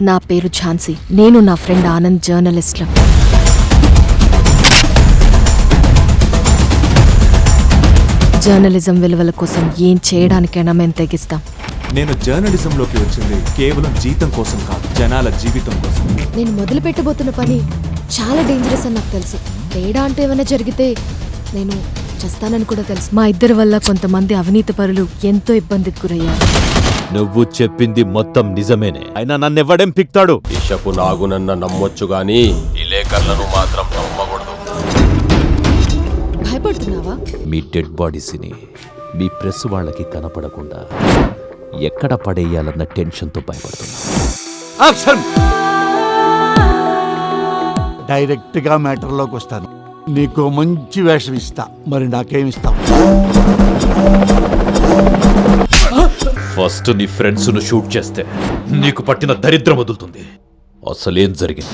నా పేరు ఝాన్సీ. నేను నా ఫ్రెండ్ ఆనంద్ జర్నలిస్ట్లం. జర్నలిజం విలువల కోసం ఏం చేయడానికైనా మేము తెగిస్తాం. నేను జర్నలిజంలోకి వచ్చింది కేవలం జీతం కోసం కాదు, జనాల జీవితం కోసం. నేను మొదలు పెట్టబోతున్న పని చాలా డేంజరస్ అని నాకు తెలుసు. తేడా అంటే ఏమైనా జరిగితే నేను చేస్తానని కూడా తెలుసు. మా ఇద్దరి వల్ల కొంతమంది అవినీతి పరులు ఎంతో ఇబ్బందికి గురయ్యారు. నువ్వు చెప్పింది మొత్తం నిజమేనే, అయినా నన్నెవ్వడేం పిక్తాడు? ఇషపు నాగునన్న నమ్మొచ్చు గాని విలేకరులను మాత్రం నమ్మకూడదు. భయపడుతున్నావా? మీ డెడ్ బాడీస్ని మీ ప్రెస్ వాళ్ళకి కనపడకుండా ఎక్కడ పడేయాలన్న టెన్షన్తో భయపడుతున్నా. డైరెక్ట్ గా మ్యాటర్లోకి వస్తాను. నీకు మంచి వేషం ఇస్తా, మరి నాకేమిస్తావు? ఫస్ట్ నీ ఫ్రెండ్స్ ను షూట్ చేస్తే నీకు పట్టిన దరిద్రం వదులుతుంది. అసలేం జరిగింది?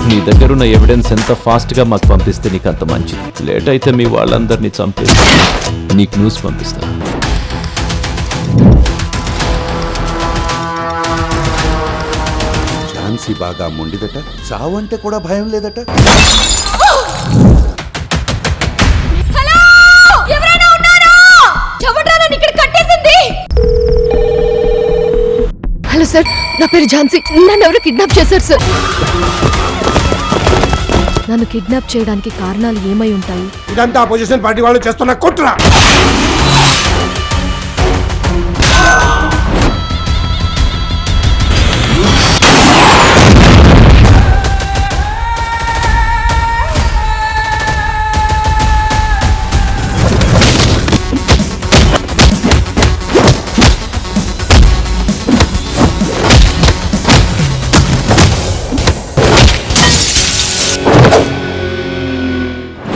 నీ దగ్గరున్న ఎవిడెన్స్ ఎంత ఫాస్ట్ గా మాకు పంపిస్తే నీకు అంత మంచిది. లేట్ అయితే మీ వాళ్ళందరినీ చంపేసి నీకు న్యూస్ పంపిస్తా. ఝాన్సీ బాగా మొండిదట, చావంటే కూడా భయం లేదట. హలో సార్, నా పేరు ఝాన్సీ. నన్ను ఎవరు కిడ్నాప్ చేశారు సార్. నన్ను కిడ్నాప్ చేయడానికి కారణాలు ఏమై ఉంటాయి? ఇదంతా అపోజిషన్ పార్టీ వాళ్ళు చేస్తున్న కుట్ర.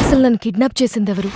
అసలు నన్ను కిడ్నాప్ చేసింది ఎవరు?